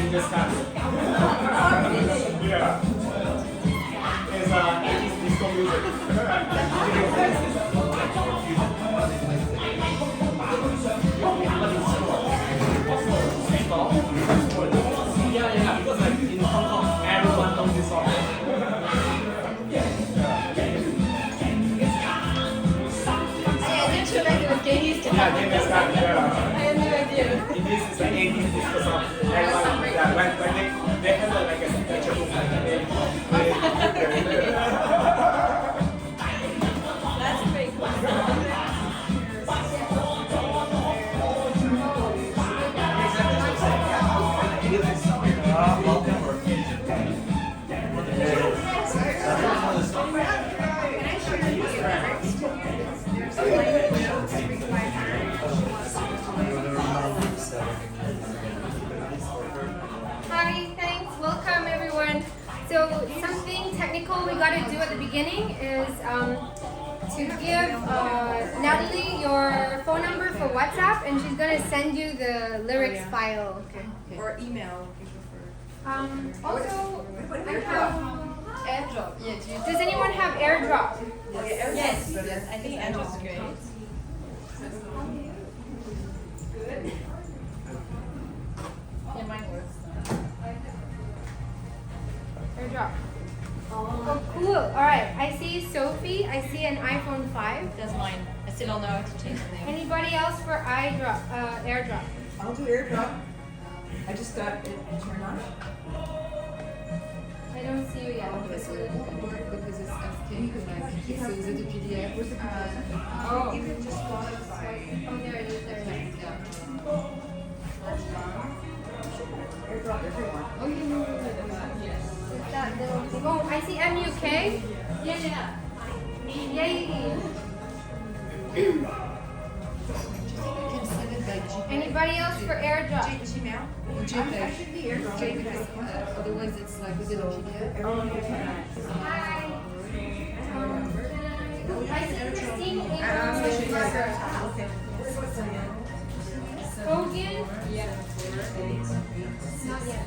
in this country. Yeah. It's 80s disco music. Yeah, because like in Hong Kong, everyone knows this song. Yeah, Genghis Khan, yeah. I had no idea. This is the 80s disco song. Everyone, yeah, when they have like a signature move, like That's pretty cool. Welcome or fusion. Hi, thanks. Welcome everyone. So something technical we got to do at the beginning is to give Natalie your phone number for WhatsApp, and she's gonna send you the lyrics file. Or email if you prefer. Also, I have. AirDrop. Yeah, Does anyone have AirDrop? Yes. I think AirDrop's great. Good. Yeah, mine works. AirDrop. Oh, cool. All right. I see Sophie. I see an iPhone 5. That's mine. I still don't know how to change the name. Anybody else for AirDrop? I'll do airdrop. I just got it turned on. I don't see you yet. Parce que because it's asking like c'est the PDF. Oh. You can just modify. Oh, there it is. There it is. Airdrop everyone. Oh yeah, no. Is that the? Oh, I see MUK. Yeah. Yay. Anybody else for AirDrop? Gmail? JPEG. I should be airdrop. JPEG. Otherwise it's like within a PDF. Everyone gets that. Hi. I see Christine Okay. Hogan? Yeah. Not yet.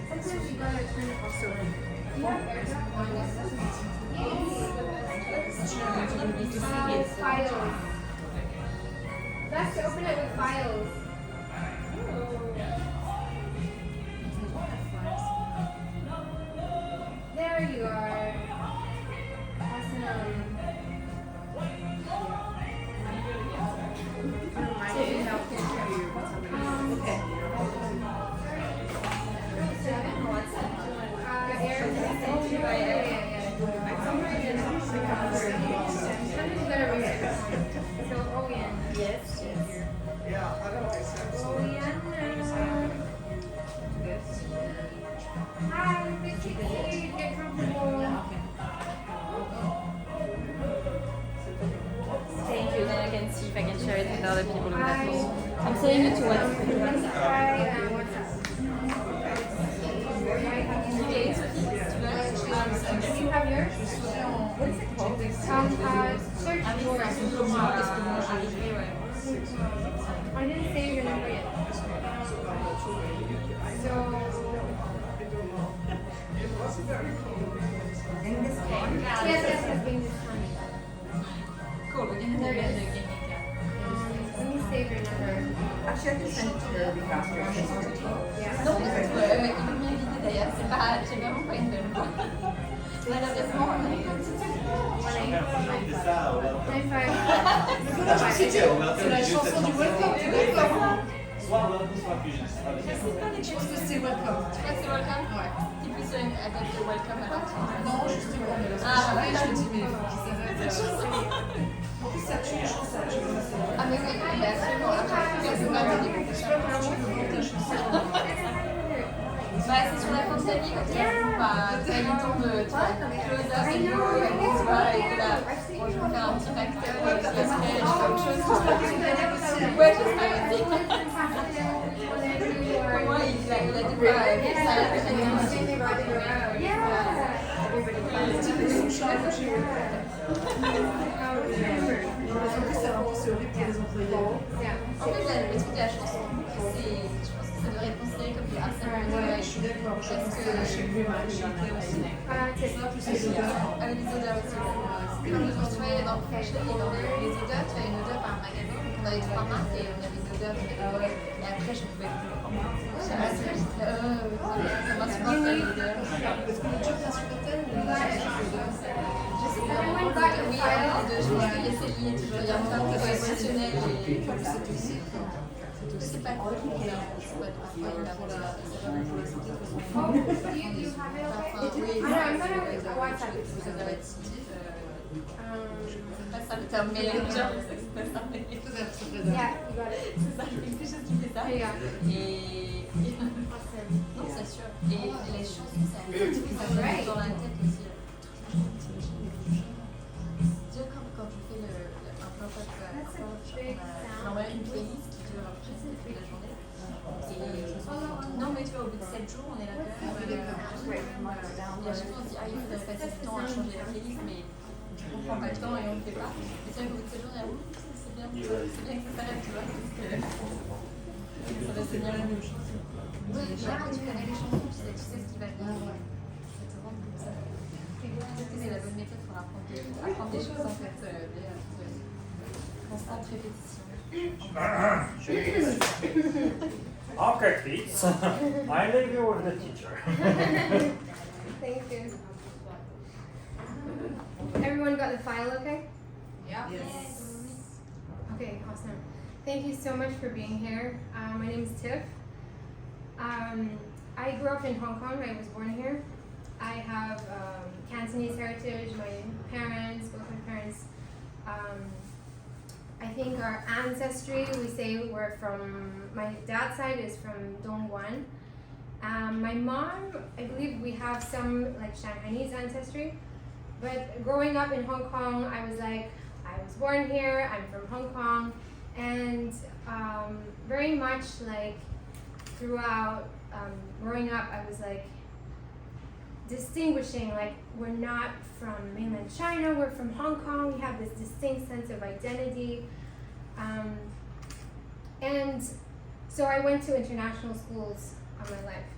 Sometimes you gotta turn it off. Files. That's to open it with files. There you are. Awesome. Okay. Yes. Hi, good to see you. Get comfortable. Thank you. Then I can see if I can share it with other people on that Hi. phone. I'm saying it to WhatsApp. Hi, what's up? Do you have yours? What's it called? Search yours. I didn't save your number yet. So, yes, being this time. Cool. We can There it is. again. Let me save your number. Actually, I can send it to her be faster. Yeah. Non, mais il veut m'inviter d'ailleurs, c'est pas, j'ai vraiment pas une bonne voix. Malheureusement, on a eu un petit C'est la chanson du Welcome to Welcome. Soit Welcome, soit Fusion. Je pense que c'est Welcome. Tu crois que c'est Welcome? Ouais. Tu peux se adapter Welcome à partir de Non, justement, mais lorsque je travaille, je me dis, mais il faut qu'ils s'arrêtent. En plus, ça change, ça change. Ah, mais oui, il est absolument. Après, c'est pas le début. Bah, c'est sur la fin de sa vie, quand il a le temps de close up et go, et tu vois, et que là, bon, je vais faire un petit facteur, je fais autre chose. Ouais, je sais aussi. Pour moi, il a dit quoi, ça a l'air C'est horrible pour les employés. En fait, le truc de la chanson, je pense que ça devrait être considéré comme du harcèlement de Ouais, travail. je suis d'accord. Je Parce pense que que chez lui, majorité aussi. avec les odeurs aussi. Comme quand tu vas dans le fashion et dans les odeurs, tu as une odeur par magasin. On avait 3 marques et on avait une odeur. Et après, je pouvais plus. Je sais pas si j'étais là, ça m'insupporte l'odeur. Est-ce que le job t'insupportait ou Je sais pas. Everyone got your Oui, file? je pense qu'il y a ces liens toujours. Il y a un temps émotionnel et c'est pas cool. C'est pas parfois il Oh, you have it okay? I'm gonna WhatsApp it. C'est pas ça le terme, mais les gens, c'est pas ça. Yeah, you got it. C'est ça, quelque chose qui fait ça. There you go. Et Awesome. non, c'est sûr. Et les chansons, ça me dans la tête aussi. Tu vois, quand tu fais un pop-up on a une playlist qui dure presque toute la journée. Et non, mais tu vois, au bout de 7 jours, on est là quand même. Et à chaque fois, on se dit, il faudrait passer du temps à changer la playlist, mais on prend pas le temps et on le fait pas. Et c'est vrai qu'au bout de 7 jours, on est là, c'est bien que ça s'arrête, tu vois. Parce que ça va se bien la même chose. Oui, quand tu connais les chansons, tu sais ce qui va bien. Ça te rend comme ça. C'est la bonne méthode pour apprendre des choses en fait. Constante répétition. Okay, kids. I leave you with the teacher. Thank you. Everyone got the file okay? Yeah. Yes. Okay, awesome. Thank you so much for being here. My name is Tiff. I grew up in Hong Kong. I was born here. I have Cantonese heritage. My parents, both my parents, I think our ancestry, we say we're from, my dad's side is from Dongguan. My mom, I believe we have some like Chantoneasy ancestry. But growing up in Hong Kong, I was like, I was born here, I'm from Hong Kong. And very much like throughout growing up, I was like distinguishing, like we're not from mainland China, we're from Hong Kong, we have this distinct sense of identity. And so I went to international schools all my life.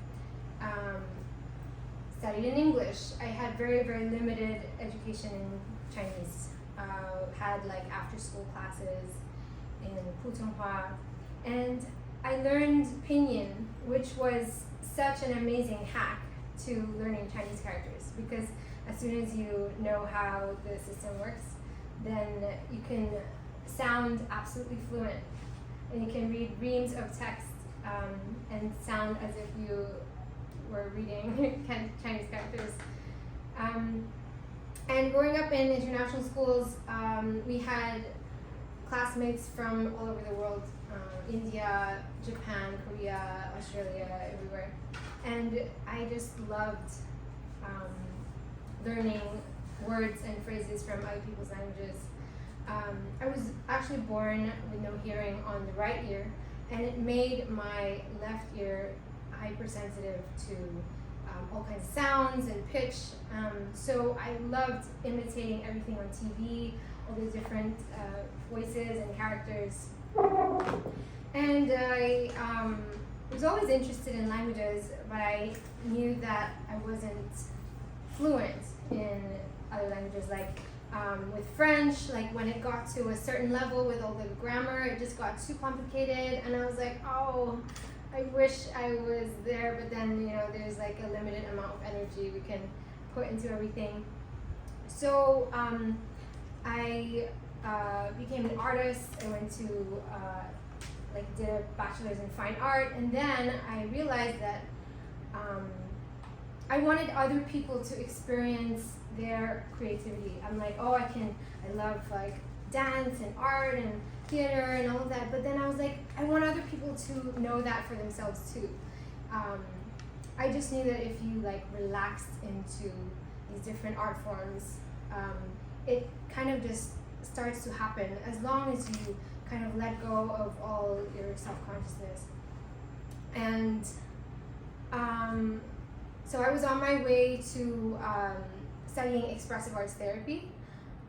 Studied in English. I had very, very limited education in Chinese. Had like after school classes in Putonghua. And I learned pinyin, which was such an amazing hack to learning Chinese characters, because as soon as you know how the system works, then you can sound absolutely fluent, and you can read reams of text and sound as if you were reading Chinese characters. And growing up in international schools, we had classmates from all over the world, India, Japan, Korea, Australia, everywhere. And I just loved learning words and phrases from other people's languages. I was actually born with no hearing on the right ear, and it made my left ear hypersensitive to all kinds of sounds and pitch. So I loved imitating everything on TV, all these different voices and characters. And I was always interested in languages, but I knew that I wasn't fluent in other languages. Like with French, like when it got to a certain level with all the grammar, it just got too complicated, and I was like, oh, I wish I was there, but then, you know, there's like a limited amount of energy we can put into everything. So I became an artist. I went to did a bachelor's in fine art, and then I realized that I wanted other people to experience their creativity. I'm like, oh, I love like dance and art and theater and all of that, but then I was like, I want other people to know that for themselves too. I just knew that if you like relaxed into these different art forms, it kind of just starts to happen as long as you kind of let go of all your self-consciousness. And so I was on my way to studying expressive arts therapy.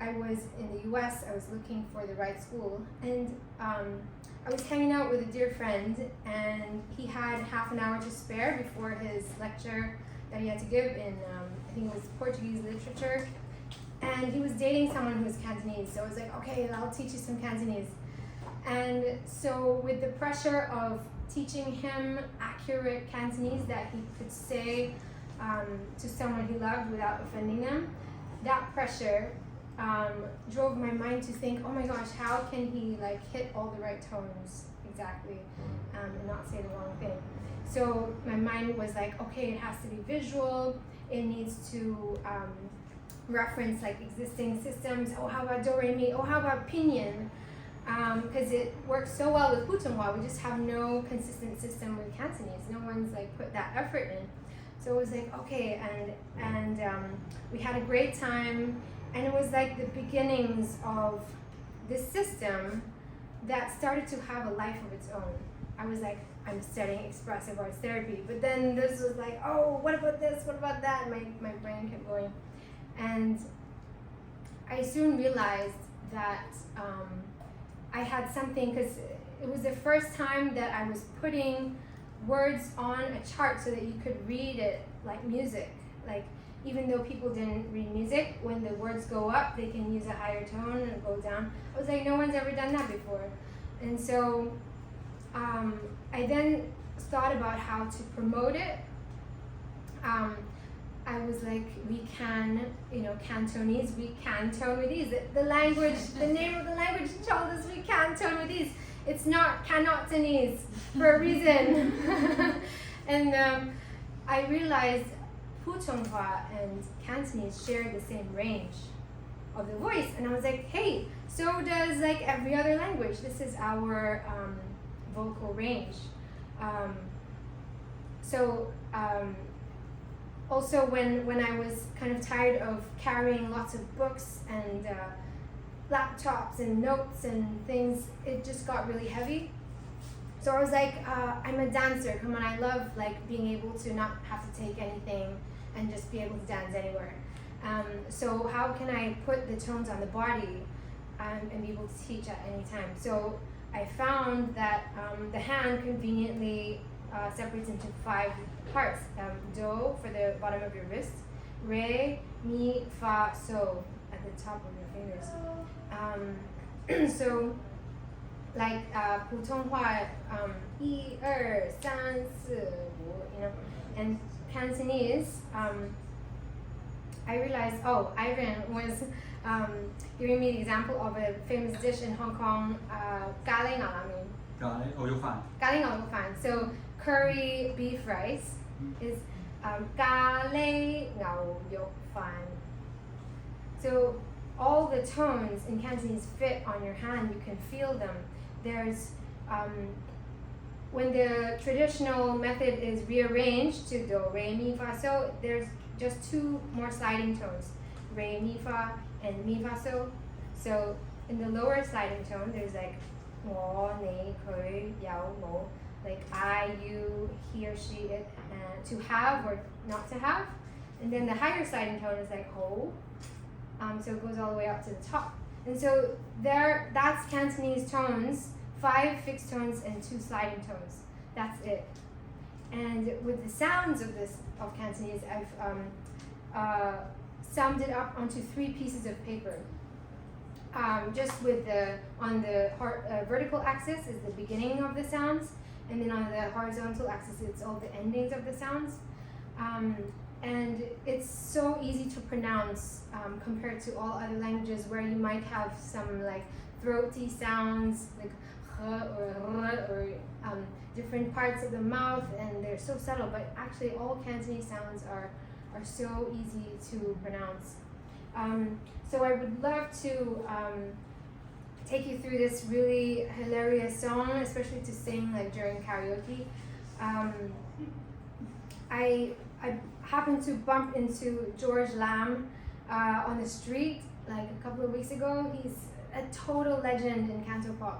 I was in the US, I was looking for the right school, and I was hanging out with a dear friend, and he had half an hour to spare before his lecture that he had to give in, I think it was Portuguese literature, and he was dating someone who was Cantonese, so I was like, okay, I'll teach you some Cantonese. And so with the pressure of teaching him accurate Cantonese that he could say to someone he loved without offending them, that pressure drove my mind to think, oh my gosh, how can he like hit all the right tones exactly and not say the wrong thing? So my mind was like, okay, it has to be visual, it needs to reference like existing systems. Oh, how about do re mi? Oh, how about pinyin? Because it works so well with Putonghua. We just have no consistent system with Cantonese. No one's like put that effort in. So it was like, okay, and we had a great time, and it was like the beginnings of this system that started to have a life of its own. I was like, I'm studying expressive arts therapy, but then this was like, oh, what about this, what about that? And my brain kept going. And I soon realized that I had something, because it was the first time that I was putting words on a chart so that you could read it like music. Like, even though people didn't read music, when the words go up, they can use a higher tone and go down. I was like, no one's ever done that before. And so I then thought about how to promote it. I was like, we can, Cantonese, we can tone with ease. The language, the name of the language told us we can tone with ease. It's not Cantonese for a reason. And I realized Putonghua and Cantonese share the same range of the voice. And I was like, hey, so does like every other language. This is our vocal range. Also, when I was kind of tired of carrying lots of books and laptops and notes and things, it just got really heavy. So I was like, I'm a dancer. Come on, I love like being able to not have to take anything and just be able to dance anywhere. So how can I put the tones on the body and be able to teach at any time? So I found that the hand conveniently separates into 5 parts. Do for the bottom of your wrist, re, mi, fa, so at the top of your fingers. So like Putonghua, 1, 2, 3, 4, and Cantonese, I realized, Ivan was giving me the example of a famous dish in Hong Kong, Ca Lei Ngao Lam Mien. So curry beef rice is Ca Lei Ngao Fan. So all the tones in Cantonese fit on your hand, you can feel them. There's, when the traditional method is rearranged to do, re, mi, fa, so, there's just 2 more sliding tones, re, mi, fa, and mi, fa, so. So in the lower sliding tone, there's like, wo, ne, kui, yao, mo, like I, you, he or she, it, and to have or not to have. And then the higher sliding tone is like ho, so it goes all the way up to the top. And so that's Cantonese tones, 5 fixed tones and 2 sliding tones. That's it. And with the sounds of Cantonese, I've summed it up onto 3 pieces of paper. Just with on the vertical axis is the beginning of the sounds, and then on the horizontal axis it's all the endings of the sounds. And it's so easy to pronounce compared to all other languages where you might have some like throaty sounds like or different parts of the mouth, and they're so subtle, but actually all Cantonese sounds are so easy to pronounce. So I would love to take you through this really hilarious song, especially to sing like during karaoke. I happened to bump into George Lam on the street like a couple of weeks ago. He's a total legend in Cantopop.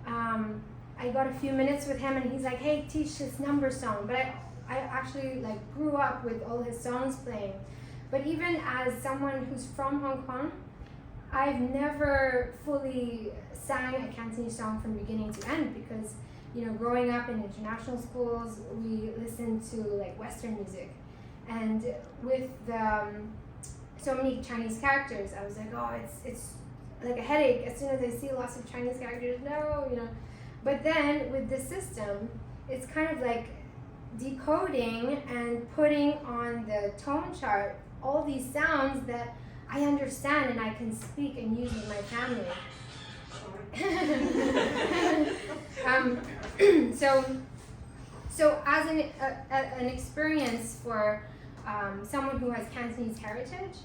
I got a few minutes with him and he's like, hey, teach this number song. But I actually like grew up with all his songs playing. But even as someone who's from Hong Kong, I've never fully sang a Cantonese song from beginning to end because, you know, growing up in international schools, we listened to like Western music, and with so many Chinese characters, I was like, oh, it's like a headache as soon as I see lots of Chinese characters. No, you know. But then with the system, it's kind of like decoding and putting on the tone chart all these sounds that I understand and I can speak and use with my family. So as an experience for someone who has Cantonese heritage,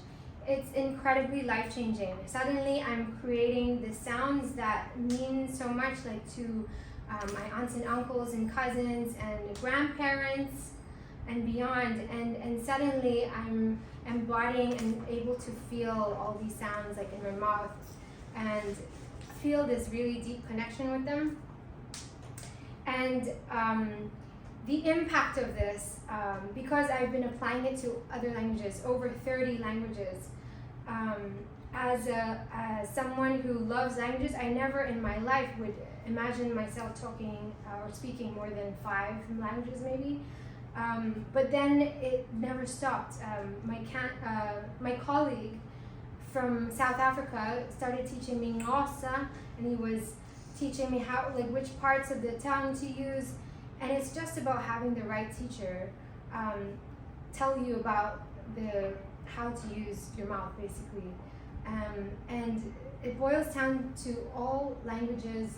it's incredibly life-changing. Suddenly I'm creating the sounds that mean so much, like to my aunts and uncles and cousins and grandparents and beyond, and suddenly I'm embodying and able to feel all these sounds like in my mouth and feel this really deep connection with them. And the impact of this, because I've been applying it to other languages, over 30 languages, as someone who loves languages, I never in my life would imagine myself talking or speaking more than 5 languages maybe. But then it never stopped. My colleague from South Africa started teaching me Ngosa, and he was teaching me how, like, which parts of the tongue to use. And it's just about having the right teacher tell you about how to use your mouth, basically. And it boils down to all languages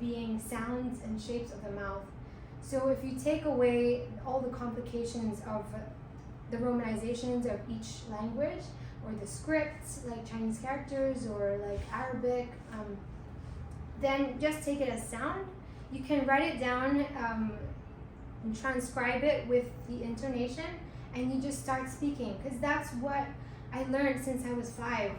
being sounds and shapes of the mouth. So if you take away all the complications of the romanizations of each language, or the scripts, like Chinese characters or like Arabic, then just take it as sound. You can write it down and transcribe it with the intonation, and you just start speaking, because that's what I learned since I was 5.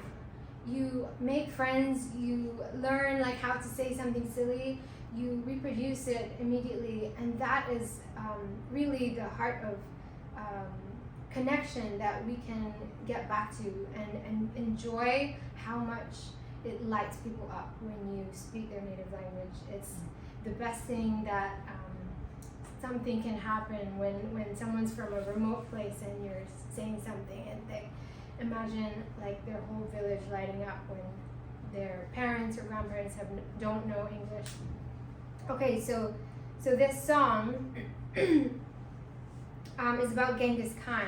You make friends, you learn like how to say something silly, you reproduce it immediately, and that is really the heart of connection that we can get back to and enjoy how much it lights people up when you speak their native language. It's the best thing that something can happen when someone's from a remote place and you're saying something, and they imagine like their whole village lighting up when their parents or grandparents don't know English. Okay, so this song is about Genghis Khan,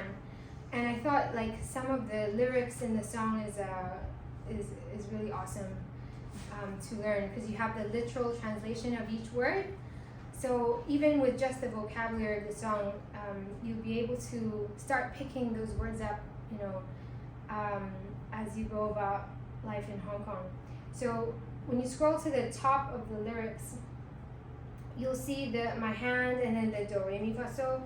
and I thought like some of the lyrics in the song is really awesome to learn, because you have the literal translation of each word. So even with just the vocabulary of the song, you'll be able to start picking those words up, you know, as you go about life in Hong Kong. So when you scroll to the top of the lyrics, you'll see my hand and then the do, re, mi, fa, so.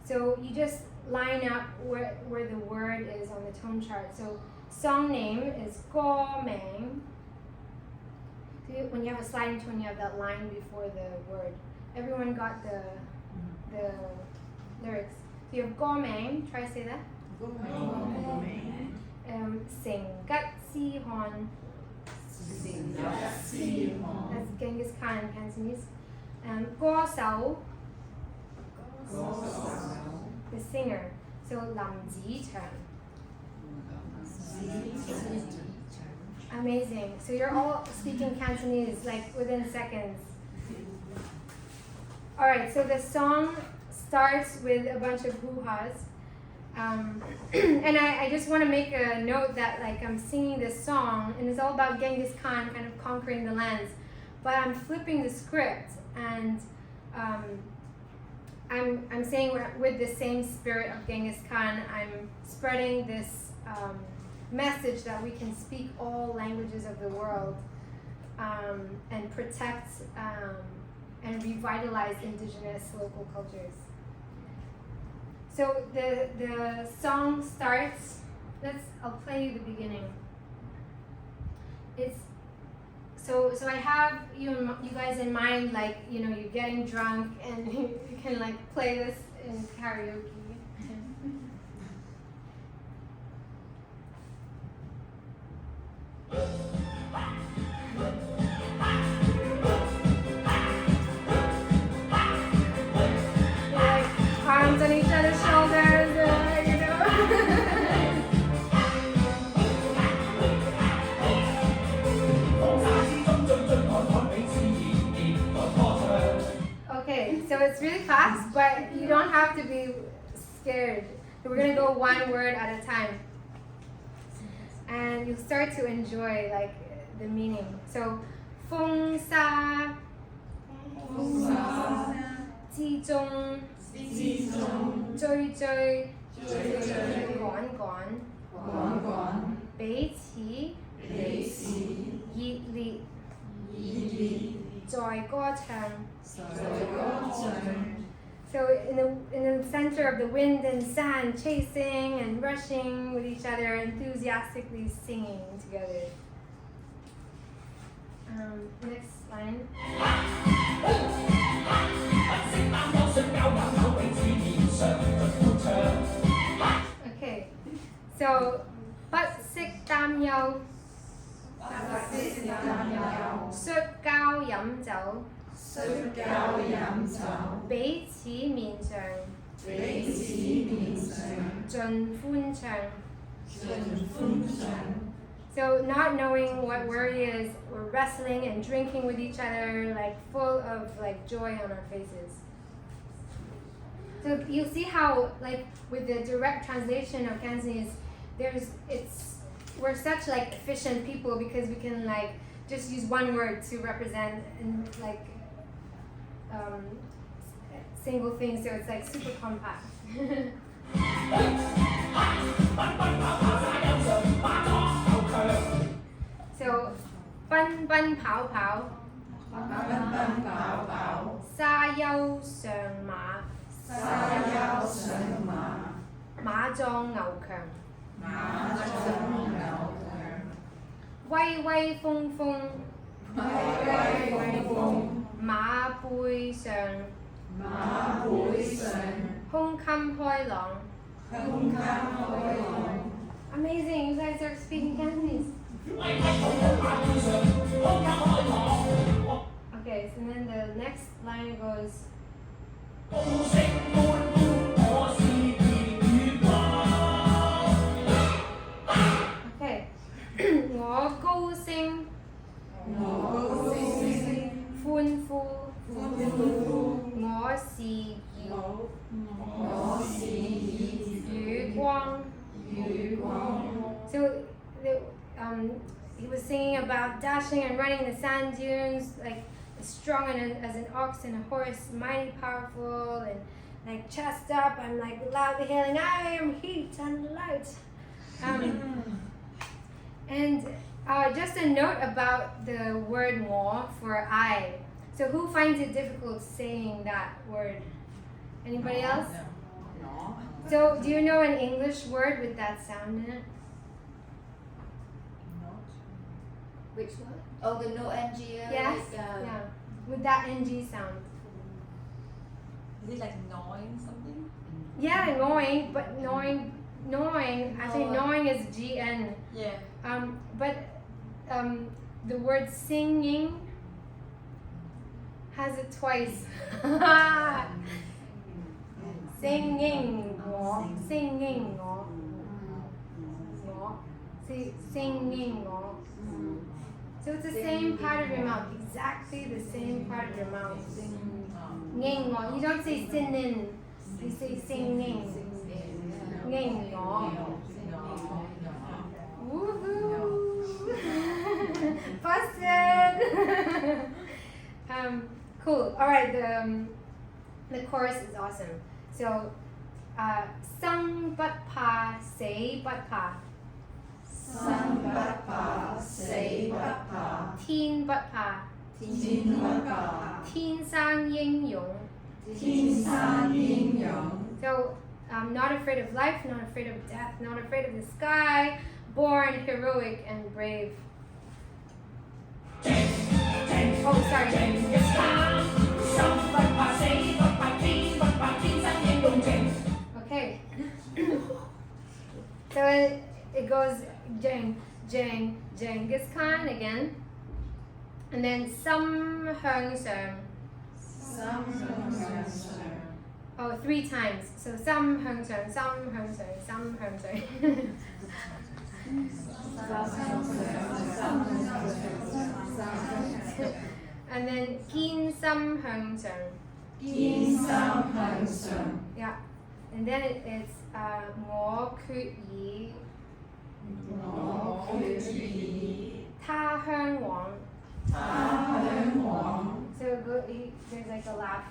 So you just line up where the word is on the tone chart. So song name is Go Meng. So when you have a sliding tone, you have that line before the word. Everyone got the lyrics. So you have Go Meng. Try to say that. Go Meng. Sing Gat Si Hon. That's Genghis Khan in Cantonese. Go Sao. The singer. So Lam Ji Chen. Amazing. So you're all speaking Cantonese like within seconds. Alright, so the song starts with a bunch of hoo-has. And I just want to make a note that like I'm singing this song and it's all about Genghis Khan kind of conquering the lands. But I'm flipping the script, and I'm saying with the same spirit of Genghis Khan, I'm spreading this message that we can speak all languages of the world and protect and revitalize indigenous local cultures. So the song starts. I'll play you the beginning. It's so I have you guys in mind, like, you know, you're getting drunk and you can like play this in karaoke. it's really fast, but you don't have to be scared. We're gonna go one word at a time, and you start to enjoy like the meaning. So, 風沙之中追追趕趕彼此熱烈在歌唱。So in the center of the wind and sand, chasing and rushing with each other, enthusiastically singing together. Next line. Okay, so 不惜擔憂，摔跤飲酒，彼此面上，盡歡唱。So not knowing what worry is, we're wrestling and drinking with each other, like full of like joy on our faces. So you see how like with the direct translation of Cantonese, we're such like efficient people because we can like just use one word to represent and like single things, so it's like super compact. So 奔奔跑跑，沙丘上馬，馬壯牛強，威威風風，馬背上，胸襟開朗。Amazing, you guys are speaking Cantonese. Okay, so then the next line goes. Okay. 我高聲，歡呼，我是雨光。So he was singing about dashing and running the sand dunes, like strong as an ox and a horse, mighty powerful and like chest up. I'm like loudly hailing, I am heat and light. And just a note about the word "mo" for I. So who finds it difficult saying that word? Anybody else? No. So do you know an English word with that sound in it? Which one? Oh, the no NG. Yes. Yeah. With that NG sound. Is it like gnawing something? Yeah, gnawing, but gnawing. Actually, gnawing is GN. Yeah. But the word singing has it twice. Singing, singing, see, singing. So it's the same part of your mouth, exactly the same part of your mouth. Singing. You don't say sinin, you say singing. Singing. Woohoo! Busted! Cool. All right. The chorus is awesome. So, 生不怕死不怕，天不怕，天生英勇。So, not afraid of life, not afraid of death, not afraid of the sky, born heroic and brave. Oh, sorry. Okay. So it goes Genghis Khan again, and then 心向上. Oh, 3 times. So 心向上，心向上，心向上。And then 堅心向上。印象很深， Yeah. And then it's 我決意我決意他鄉往。他鄉往， So there's like a laugh.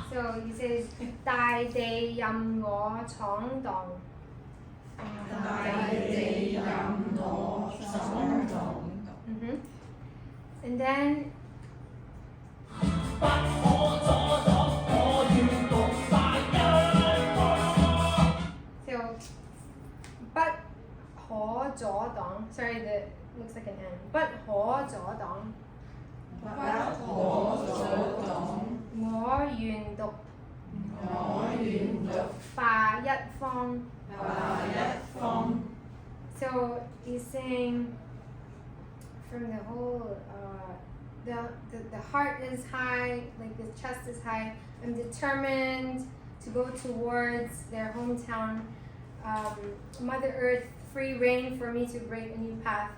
So he says 大地任我闖蕩。大地任我闖蕩。 And then so 不可阻擋 sorry that looks like an N 不可阻擋不可阻擋，我願獨我願獨霸一方 霸一方。 So he's saying from the whole the heart is high, like the chest is high. I'm determined to go towards their hometown. Mother Earth, free reign for me to break a new path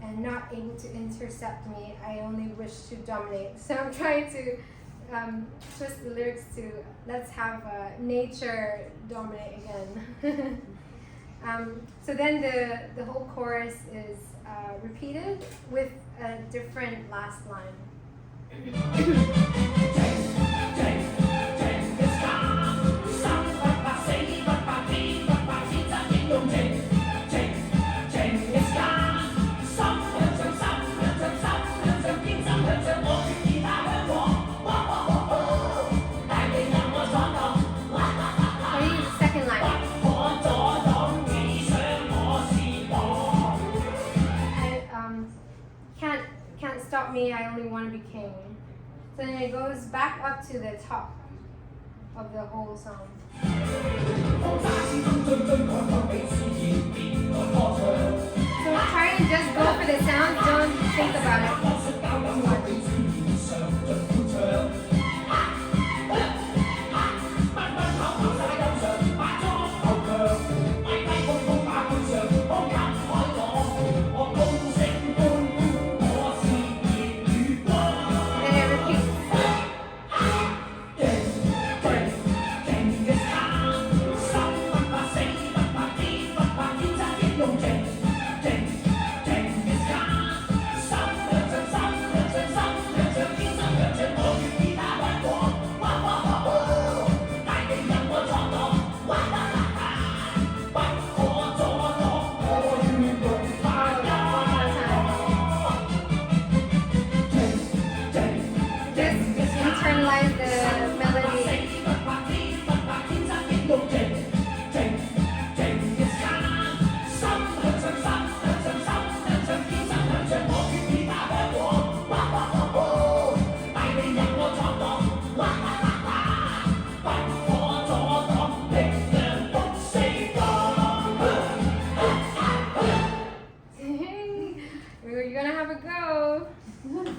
and not able to intercept me. I only wish to dominate. So I'm trying to twist the lyrics to let's have nature dominate again. So then the whole chorus is repeated with a different last line. Second line. Can't stop me, I only want to be king. So then it goes back up to the top of the whole song. So try and just go for the sound, don't think about it.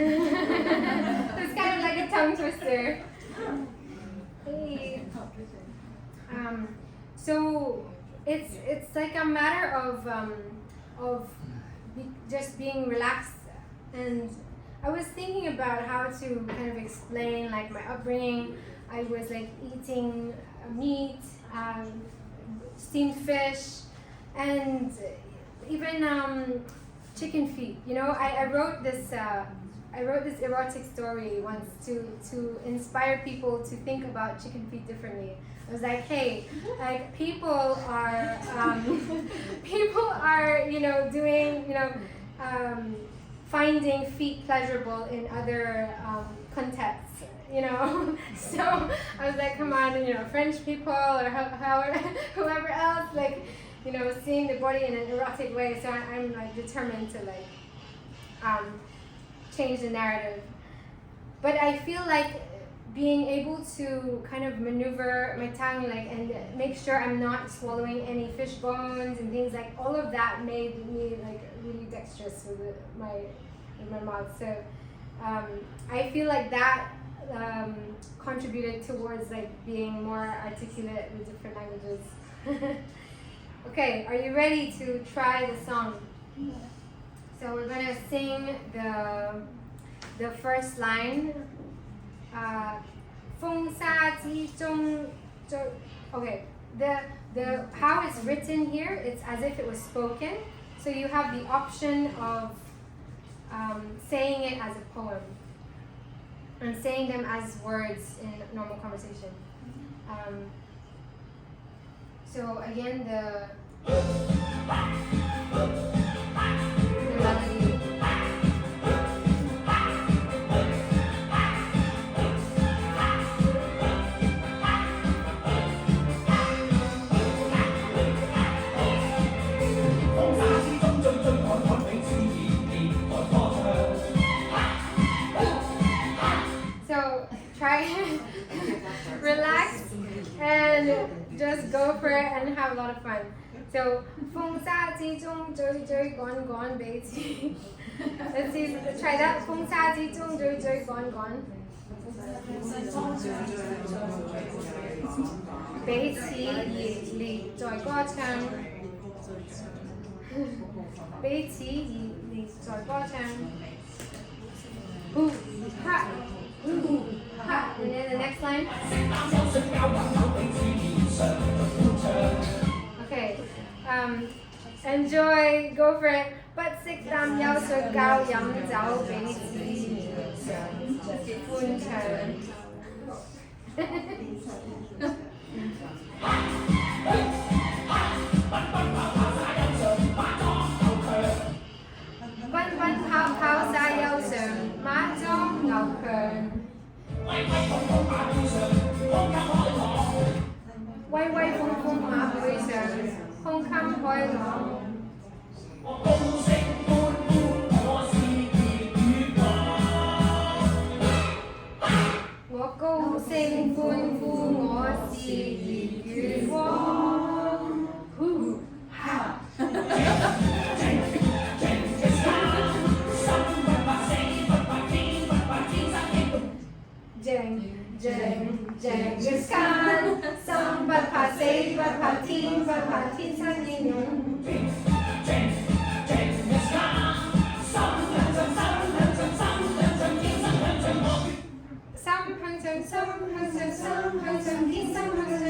It's kind of like a tongue twister. Hey. So it's like a matter of just being relaxed, and I was thinking about how to kind of explain like my upbringing. I was like eating meat, steamed fish, and even chicken feet. You know, I wrote this erotic story once to inspire people to think about chicken feet differently. I was like, hey, like people are doing finding feet pleasurable in other contexts. So I was like, come on, French people or whoever else, like, seeing the body in an erotic way. So I'm like determined to change the narrative. But I feel like being able to kind of maneuver my tongue, and make sure I'm not swallowing any fish bones and things, like all of that made me like really dexterous with my mouth. So I feel like that contributed towards like being more articulate with different languages. Okay, are you ready to try the song? So we're gonna sing the first line. 风沙之中 Okay, the how it's written here, it's as if it was spoken. So you have the option of saying it as a poem and saying them as words in normal conversation. So again, the melody. So try relax and just go for it and have a lot of fun. So 風沙之中追追趕趕彼此 Let's see, try that. 風沙之中追追趕趕彼此熱烈在歌唱彼此熱烈在歌唱 Ooh, ha, ooh, ha. And then the next line. Okay, enjoy, go for it. 不適擔憂睡覺飲酒彼此歡暢。奔奔跑跑晒悠長，馬裝牛強。威威風風馬背上，胸襟開朗。我高聲歡呼，我是熱與光。哈！正嘅間，心不怕死，不怕天，不怕天生英勇。心向上，天生向上。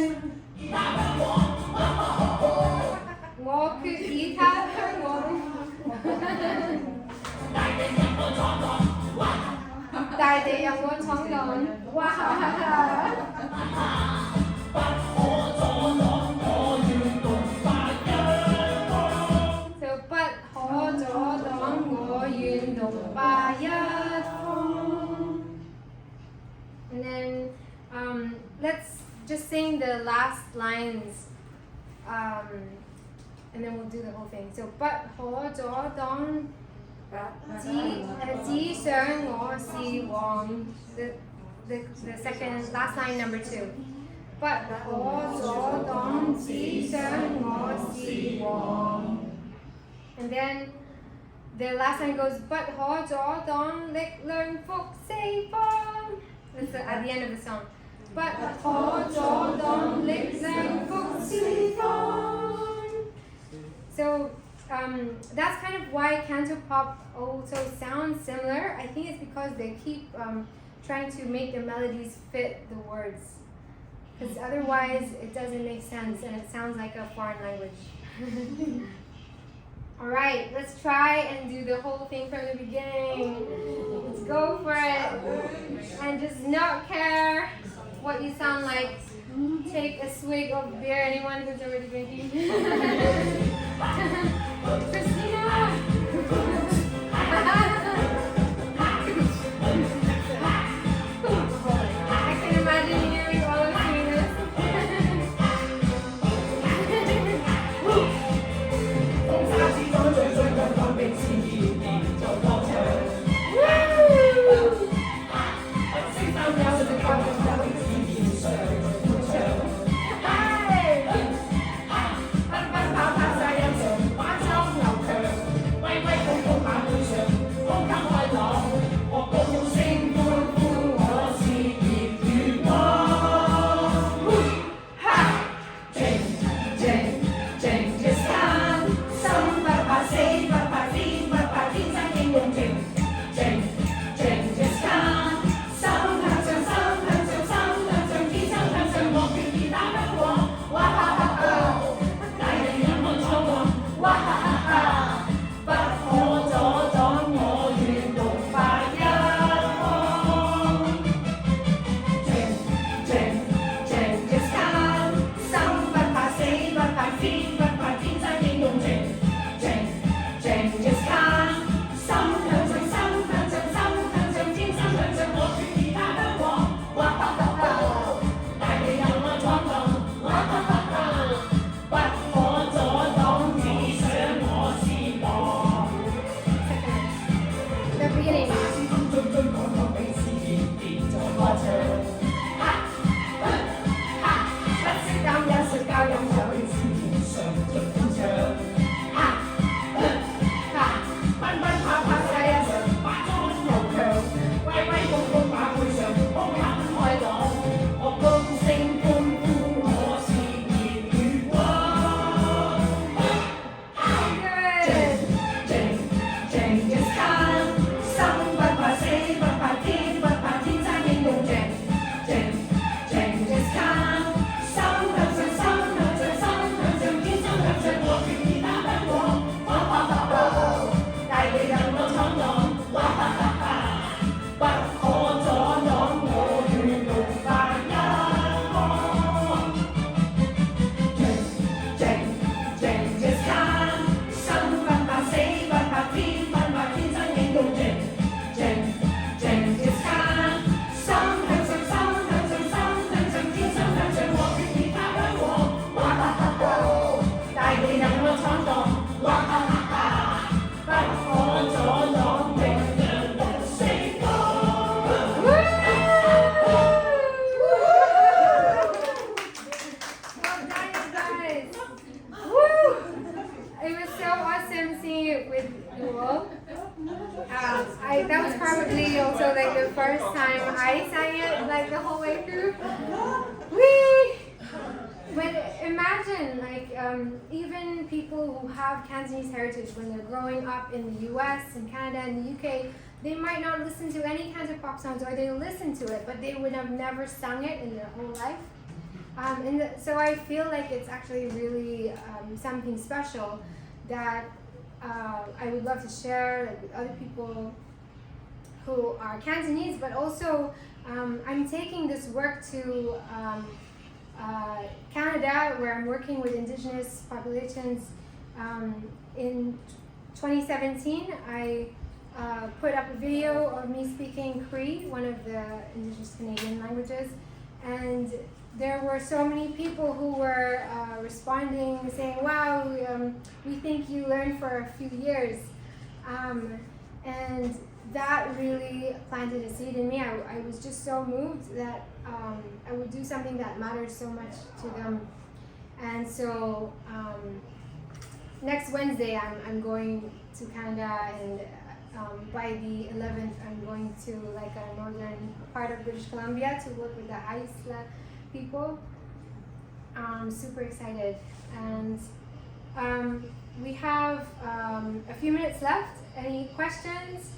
我決意他向往。大地任我闖蕩，哇！就不可阻擋我願獨霸一方。And then let's just sing the last lines, and then we'll do the whole thing. So 不可阻擋。只想我是王 the second last line number 2 不可阻擋只想我是王 and then the last line goes 不可阻擋力量復四方 that's at the end of the song 不可阻擋力量復四方 so that's kind of why Cantopop also sounds similar. I think it's because they keep trying to make the melodies fit the words. Because otherwise it doesn't make sense and it sounds like a foreign language. Alright, let's try and do the whole thing from the beginning. Let's go for it. And just not care what you sound like. Take a swig of beer, anyone who's already drinking. Christina! I can imagine hearing all of singing this. Woo! That was probably also like the first time I sang it like the whole way through. Whee! But imagine like even people who have Cantonese heritage, when they're growing up in the US and Canada and the UK, they might not listen to any Cantopop songs, or they listen to it, but they would have never sung it in their whole life. So I feel like it's actually really something special that I would love to share like, with other people who are Cantonese, but also I'm taking this work to Canada, where I'm working with Indigenous populations. In 2017, I put up a video of me speaking Cree, one of the Indigenous Canadian languages, and there were so many people who were responding, saying, wow, we think you learned for a few years. And that really planted a seed in me. I was just so moved that I would do something that matters so much to them. And so next Wednesday, I'm going to Canada, and by the 11th, I'm going to like a northern part of British Columbia to work with the Hairstyle people. I'm super excited, and we have a few minutes left. Any questions?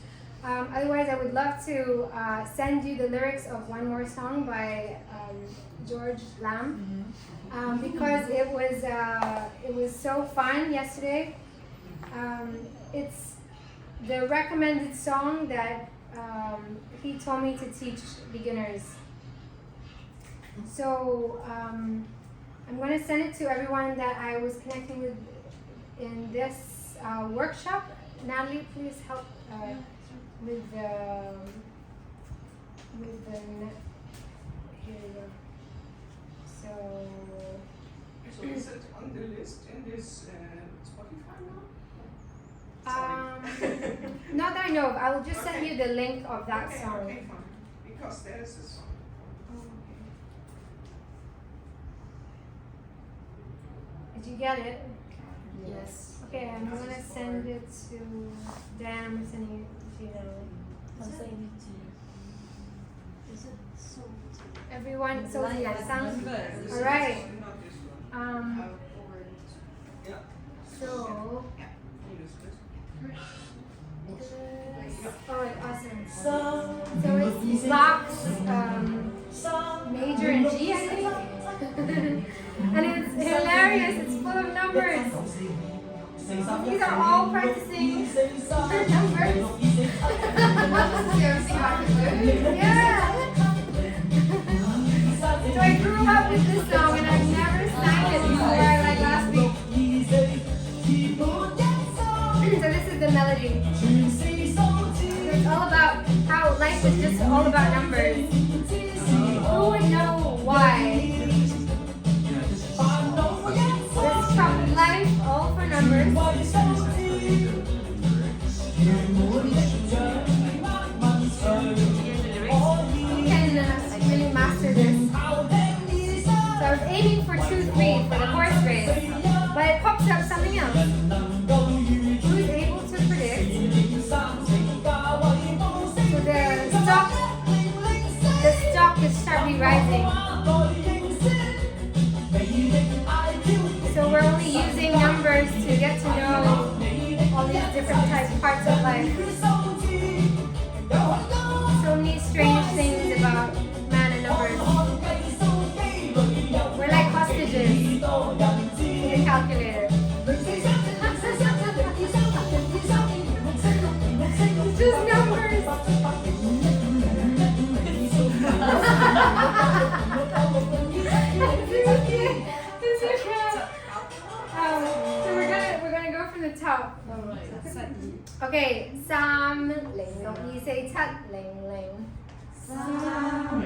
Otherwise, I would love to send you the lyrics of one more song by George Lamb, because it was so fun yesterday. It's the recommended song that he told me to teach beginners. So I'm going to send it to everyone that I was connecting with in this workshop. Natalie, please help with the here we go. So is it on the list in this Spotify now? Not that I know of. I will just send you the link of that song. Okay, fine. Because there is a song. Did you get it? Yes. Okay, I'm gonna send it to Dan. I'm sending it to you now. I'll send it to you. Is it so? Everyone, so Like yeah, that sounds number. all right. Not this one. Yeah. So Use this. Alright, awesome. So it's blocks, major and G, I think. And it's hilarious, it's full of numbers. These are all practicing their numbers. Yeah. So I grew up with this song and I've never sang it before, like last week. So this is the melody. So it's all about how life is just all about numbers. Who would know why? Let's talk life, all for numbers. You can really master this. So I was aiming for 2-3 for the horse race, but it pops up something else. Who's able to predict? So the stock is sharply rising. So we're only using numbers to get to know all these different parts of life. So many strange things about man and numbers. We're like hostages in the calculator. Just numbers. So we're gonna go from the top. Okay, 3 0 6 7 0 0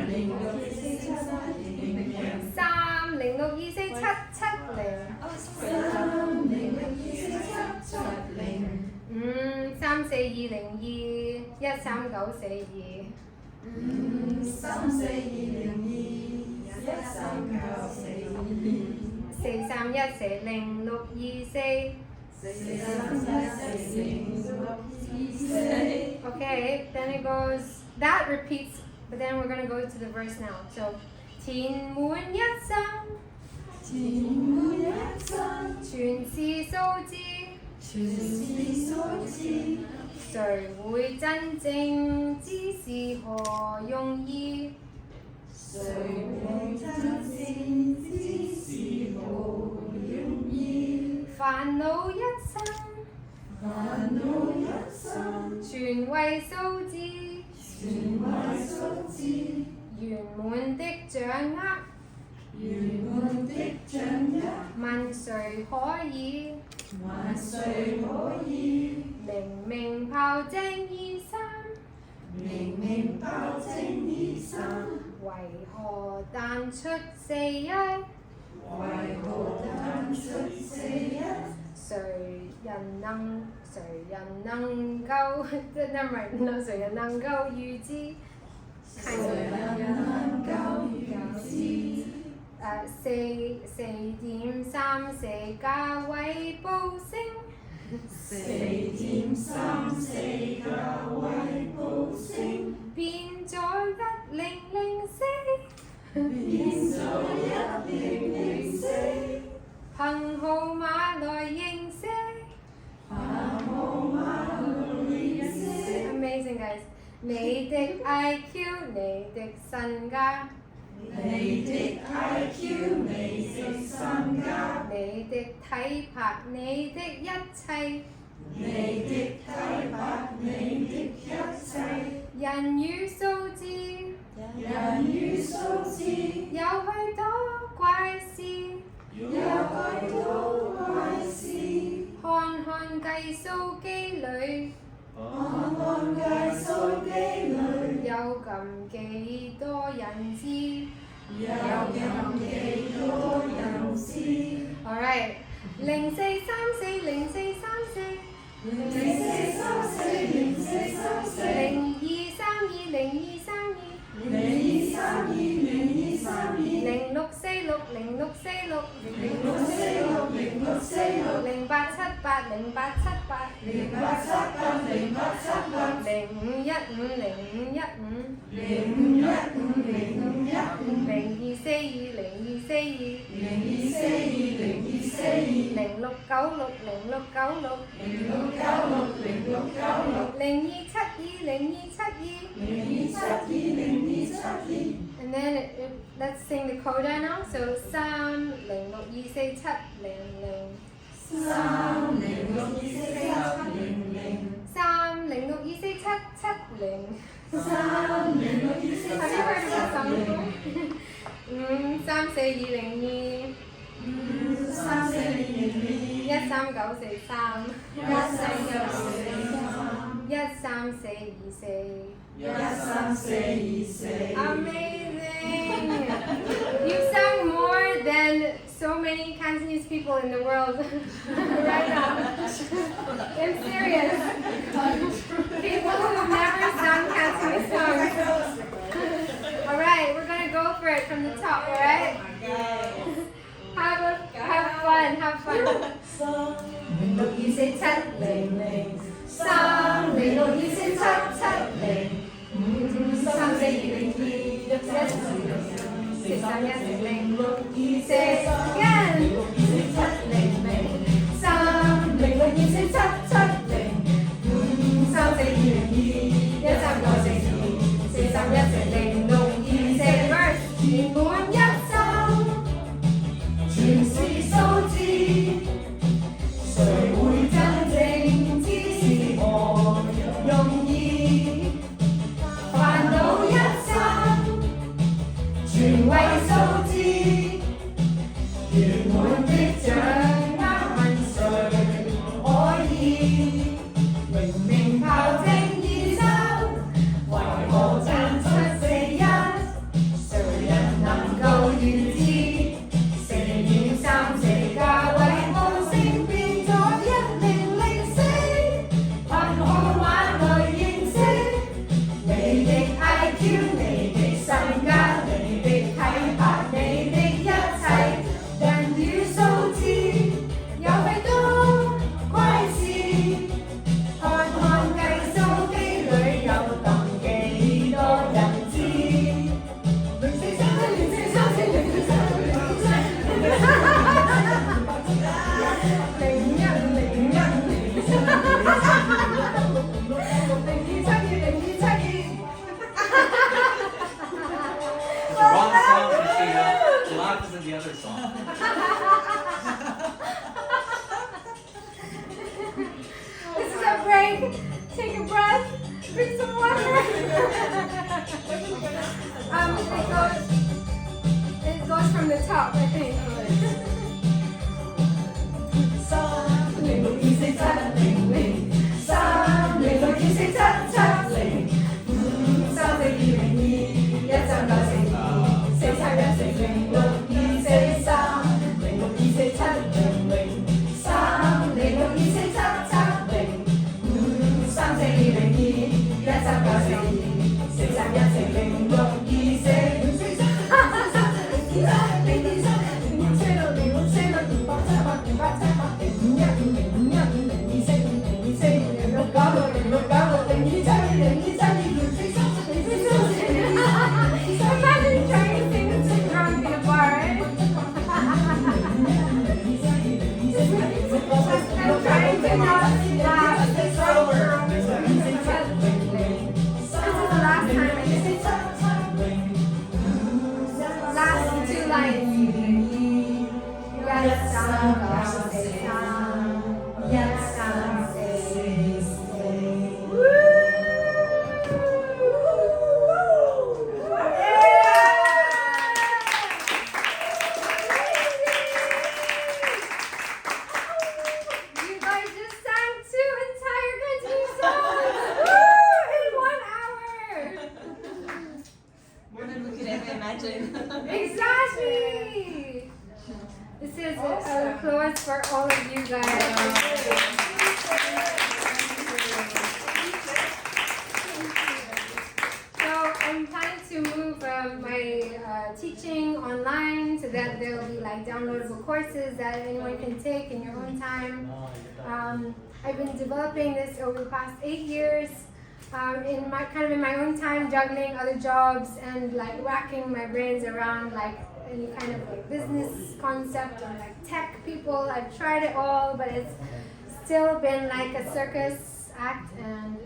3 0 6 2 4 7 7 0 3 4 2 2 1 3 4 2 1 3 9 4 2 3 4 3 1 4 0 6 2 4 Okay, then it goes, that repeats, but then we're going to go to the verse now. So, 天滿一生，全是數字，誰會真正知是何用意？煩惱一生，全為數字，圓滿的掌握，問誰可以？明明炮正二三，為何彈出41？誰人能夠預知？4.34價位報升，變咗1004，憑號碼來認識。Amazing guys！ 你的 IQ， 你的身家，你的體魄，你的一切，人與數字，有許多怪事，看看計數機裏，有咁幾多人知？Alright， 0242零六九六零六九六零二七二零二七二。And then let's sing the coda now. So 3 0 6 2 4 7 0 0 3 0 6 2 4 7 0 Have you heard of that song before? 3 4 2 0 2 1 3 9 4 3 1 3 4 2 4 Amazing! You sang more than so many Cantonese people in the world right now. I'm serious. People who have never sung Cantonese songs. Alright, we're gonna go for it from the top, alright? Have fun, have fun. 3 6 2 4 7 0 3 0 6 2 4 7 0 3 4 2 2 1 4 4 3 1 0 6 2 4 again 3 0 6 2 4 7 0 3 4 2 2 1 3 4 2 1 3 9 4 4 3 1 0 6 2 verse 連滿一生全是數字誰會真正知是何用意煩惱一生全為數字圓滿的掌握問誰可以明明炮正義生為何賺出4一誰人能夠預知4與3 4價位無聲變咗1004憑何眼來認識你的 IQ 你的身家你的體魄你的一切人與數字有許多怪事看看計數機裏有當幾多人知Wrong song, Christina. Life is in the other song. This is a break. Take a breath. Drink some water. It goes from the top, I think. 3 0 2 4 7 0 0 3 0 6 2 4 7 7 0 3 4 2 2 1 3 9 4 4 3 1 4 0 6 2 4 3 0 6 2 4 7 0 0 3 0 6 2 4 7 7 0 3 4 2 0 2 1 3 9 4 4 3 1 4 0 6 2 Imagine trying to sing this in drunk in a bar, right? I'm trying to not laugh. This is the last time I did it. Last 2 lines. Yes, You guys just sang 2 entire Cantonese songs in 1 hour. More than we could ever imagine. Exactly. This is an applause for all of you guys. So I'm planning to move my teaching online so that there will be like downloadable courses that anyone can take in your own time. I've been developing this over the past 8 years. In my own time, juggling other jobs and like racking my brains around like any kind of like business concept or like tech people. I've tried it all, but it's still been like a circus act. And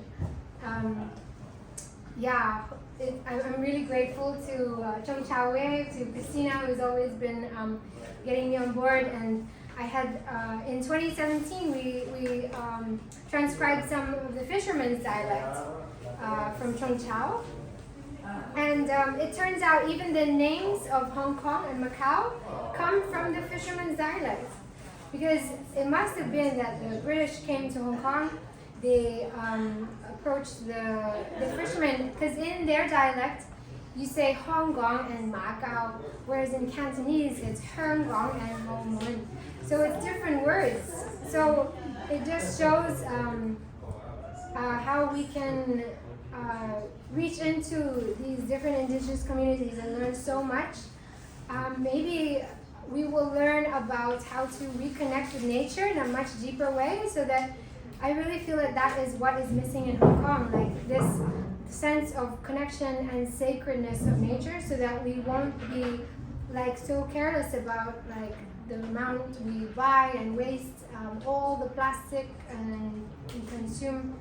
yeah, I'm really grateful to Cheung Chau Wave, to Christina, who's always been getting me on board. And I had, in 2017, we transcribed some of the fisherman's dialect from Cheung Chau. And it turns out even the names of Hong Kong and Macau come from the fisherman's dialect. Because it must have been that the British came to Hong Kong, they approached the fishermen, because in their dialect, you say Hong Kong and Macau, whereas in Cantonese, it's Hong Kong and Hong Mun. So it's different words. So it just shows how we can reach into these different indigenous communities and learn so much. Maybe we will learn about how to reconnect with nature in a much deeper way, so that I really feel that that is what is missing in Hong Kong, like this sense of connection and sacredness of nature, so that we won't be like so careless about like the amount we buy and waste, all the plastic and we consume.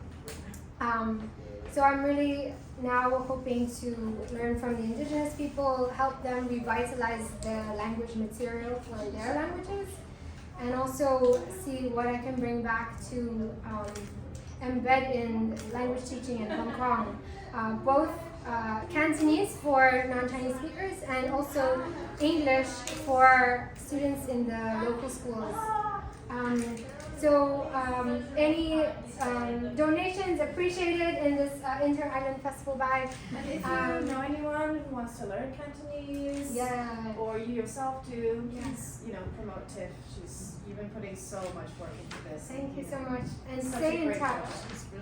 So I'm really now hoping to learn from the indigenous people, help them revitalize the language material for their languages, and also see what I can bring back to embed in language teaching in Hong Kong. Both Cantonese for non-Chinese speakers and also English for students in the local schools. Any donations appreciated in this Inter-Island Festival bag. If you know anyone who wants to learn Cantonese, Yeah. or you yourself do, please, promote Tiff. You've been putting so much work into this. Thank you so much, and Such stay a in great touch.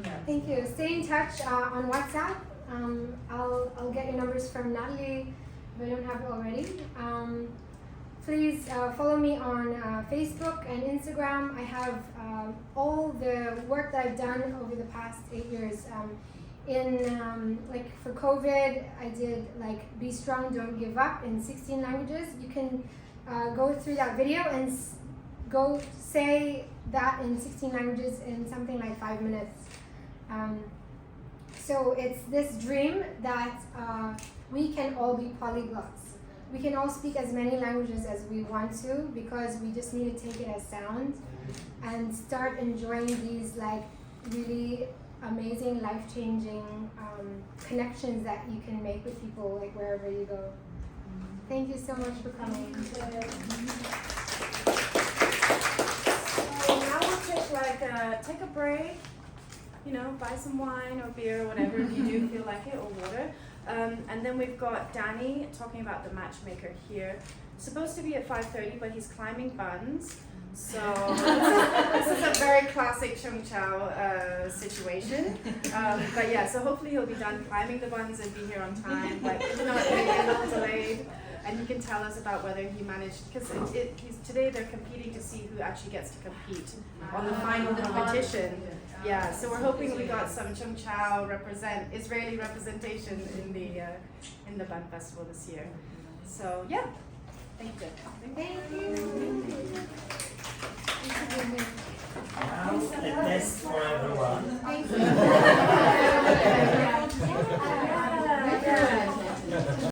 job. Thank you. Stay in touch on WhatsApp. I'll get your numbers from Natalie if I don't have it already. Please follow me on Facebook and Instagram. I have all the work that I've done over the past 8 years. Like for COVID, I did like Be Strong, Don't Give Up in 16 languages. You can go through that video and go say that in 16 languages in something like 5 minutes. So it's this dream that we can all be polyglots. We can all speak as many languages as we want to, because we just need to take it as sound and start enjoying these like really amazing, life-changing connections that you can make with people like wherever you go. Thank you so much for coming. So now we'll take a break. Buy some wine or beer or whatever if you do feel like it, or water. And then we've got Danny talking about the matchmaker here. Supposed to be at 5:30, but he's climbing buns. So this is a very classic Cheung Chau situation. But yeah, so hopefully he'll be done climbing the buns and be here on time. But if not, maybe a little delayed. And he can tell us about whether he managed, because today they're competing to see who actually gets to compete on the final competition. Yeah, so we're hoping we got some Cheung Chau Israeli representation in the Bun Festival this year. So yeah, thank you. Thank you. Now, a test for everyone. Thank you.